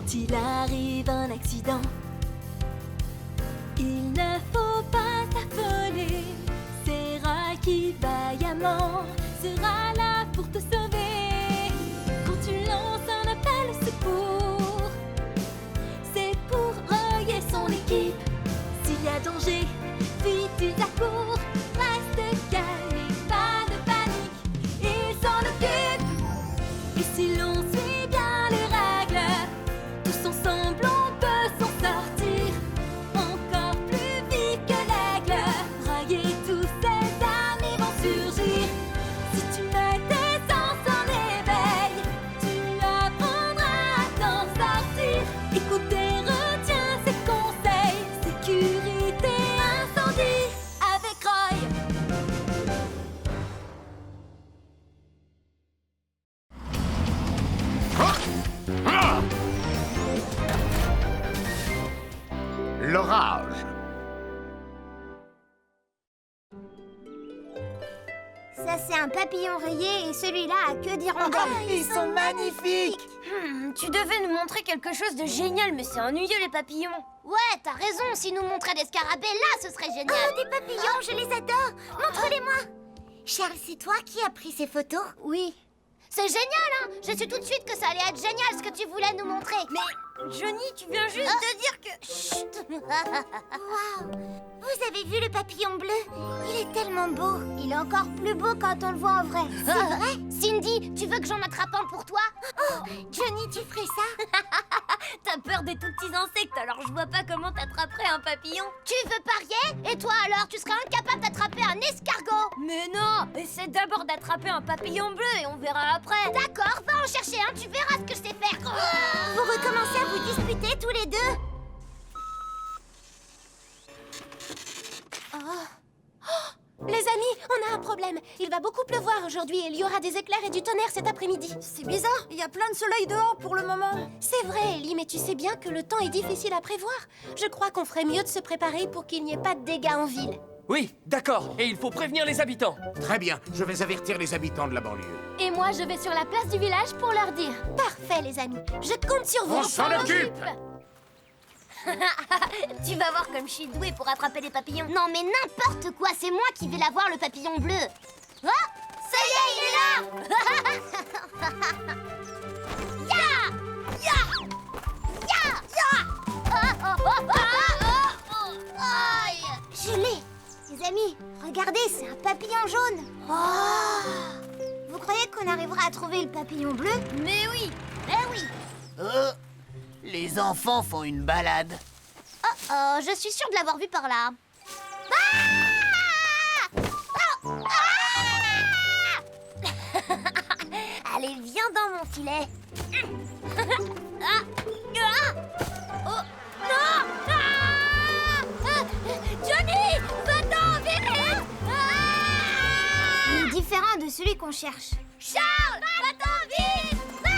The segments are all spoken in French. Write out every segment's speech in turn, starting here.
Quand il arrive un accident, il ne faut pas s'affoler. C'est Roy qui vaillamment sera là pour te sauver. Quand tu lances un appel au secours, c'est pour Roy et son équipe. S'il y a danger, vite ils accourent. Reste calme et pas de panique, ils s'en occupent. Et si l'on suit bien les règles, tous ensemble on peut s'en sortir. Encore plus vite que l'aigle, Roy et tous ses amis vont surgir. Si tu mets tes sens en éveil, tu apprendras à t'en sortir. Écoute et retiens ses conseils. Sécurité incendie avec Roy. L'orage. Ça, c'est un papillon rayé et celui-là a queue d'hirondelle. Ils sont magnifiques! Tu devais nous montrer quelque chose de génial, mais c'est ennuyeux les papillons. Ouais, t'as raison, s'il nous montrait des scarabées, là, ce serait génial. Oh, des papillons, je les adore. Montre-les-moi. Charles, c'est toi qui as pris ces photos? Oui. C'est génial, hein. Je sais tout de suite que ça allait être génial ce que tu voulais nous montrer. Mais, Johnny, tu viens juste de dire que... Chut. Waouh. Vous avez vu le papillon bleu? Il est tellement beau. Il est encore plus beau quand on le voit en vrai. C'est vrai? Cindy, tu veux que j'en attrape un pour toi? Oh, Johnny, tu ferais ça? T'as peur des tout petits insectes, alors je vois pas comment t'attraperais un papillon. Tu veux parier? Et toi alors, tu serais incapable d'attraper un escargot? Mais non, essaie d'abord d'attraper un papillon bleu et on verra après. D'accord, va en chercher un, tu verras ce que je sais faire. Vous recommencez à vous disputer tous les deux? Les amis, on a un problème. Il va beaucoup pleuvoir aujourd'hui et il y aura des éclairs et du tonnerre cet après-midi. C'est bizarre, il y a plein de soleil dehors pour le moment. C'est vrai, Ellie, mais tu sais bien que le temps est difficile à prévoir. Je crois qu'on ferait mieux de se préparer pour qu'il n'y ait pas de dégâts en ville. Oui, d'accord, et il faut prévenir les habitants. Très bien, je vais avertir les habitants de la banlieue. Et moi, je vais sur la place du village pour leur dire. Parfait, les amis. Je compte sur vous. On s'en occupe. Tu vas voir comme je suis douée pour attraper des papillons. Non mais n'importe quoi, c'est moi qui vais l'avoir le papillon bleu. Oh, ça y est, il est là. Ya! Ya! Ya! Ya! Aïe! Je l'ai. Les amis, regardez, c'est un papillon jaune. Oh! Vous croyez qu'on arrivera à trouver le papillon bleu? Mais oui. Eh oui. Les enfants font une balade. Oh, je suis sûre de l'avoir vu par là. Ah! Oh! Ah! Allez, viens dans mon filet. Ah! Ah! Oh! Non! Ah! Ah! Johnny! Va-t'en, vite! Ah! Il est différent de celui qu'on cherche. Charles! Va-t'en, vite! Ah!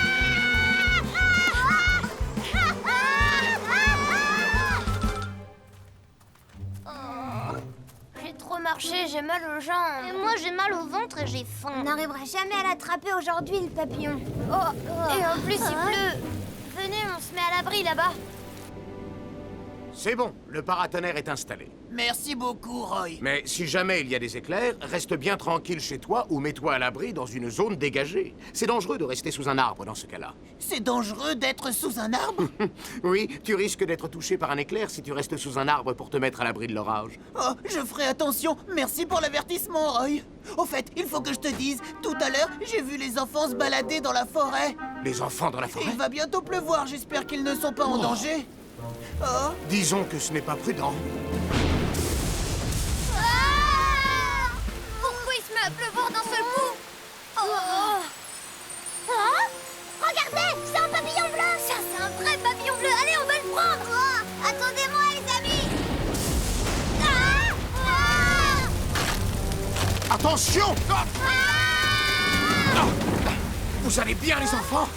J'ai trop marché, j'ai mal aux jambes. Et moi, j'ai mal au ventre et j'ai faim. On n'arrivera jamais à l'attraper aujourd'hui, le papillon. Et en plus, il pleut. Venez, on se met à l'abri là-bas. C'est bon, le paratonnerre est installé. Merci beaucoup, Roy. Mais si jamais il y a des éclairs, reste bien tranquille chez toi ou mets-toi à l'abri dans une zone dégagée. C'est dangereux de rester sous un arbre dans ce cas-là. C'est dangereux d'être sous un arbre? Oui, tu risques d'être touché par un éclair si tu restes sous un arbre pour te mettre à l'abri de l'orage. Oh, je ferai attention. Merci pour l'avertissement, Roy. Au fait, il faut que je te dise, tout à l'heure, j'ai vu les enfants se balader dans la forêt. Les enfants dans la forêt? Il va bientôt pleuvoir, j'espère qu'ils ne sont pas en danger. Oh. Disons que ce n'est pas prudent. Pourquoi il se met à pleuvoir d'un seul coup? Regardez, c'est un papillon bleu. Ça, c'est un vrai papillon bleu. Allez, on va le prendre. Oh, attendez-moi, les amis. Attention! Vous allez bien, les enfants?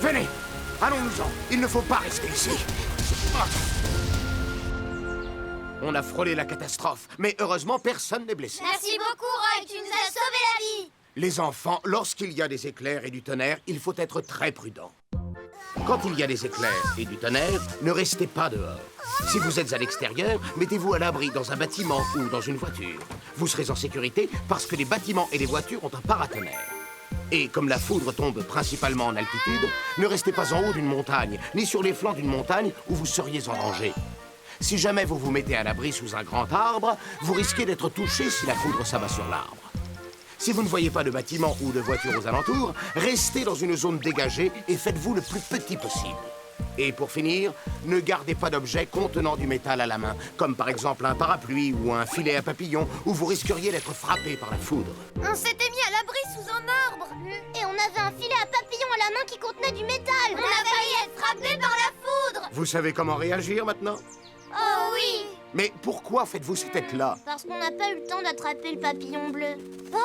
Venez, allons-nous-en. Il ne faut pas rester ici. On a frôlé la catastrophe, mais heureusement, personne n'est blessé. Merci beaucoup, Roy, tu nous as sauvé la vie. Les enfants, lorsqu'il y a des éclairs et du tonnerre, il faut être très prudent. Quand il y a des éclairs et du tonnerre, ne restez pas dehors. Si vous êtes à l'extérieur, mettez-vous à l'abri dans un bâtiment ou dans une voiture. Vous serez en sécurité parce que les bâtiments et les voitures ont un paratonnerre. Et comme la foudre tombe principalement en altitude, ne restez pas en haut d'une montagne, ni sur les flancs d'une montagne où vous seriez en danger. Si jamais vous vous mettez à l'abri sous un grand arbre, vous risquez d'être touché si la foudre s'abat sur l'arbre. Si vous ne voyez pas de bâtiments ou de voitures aux alentours, restez dans une zone dégagée et faites-vous le plus petit possible. Et pour finir, ne gardez pas d'objets contenant du métal à la main, comme par exemple un parapluie ou un filet à papillons, où vous risqueriez d'être frappé par la foudre. On s'était mis à l'abri sous un arbre. Et on avait un filet à papillon à la main qui contenait du métal. On a failli être frappé par la foudre. Vous savez comment réagir maintenant? Oh oui. Mais pourquoi faites-vous cette tête-là? Parce qu'on n'a pas eu le temps d'attraper le papillon bleu. Oh,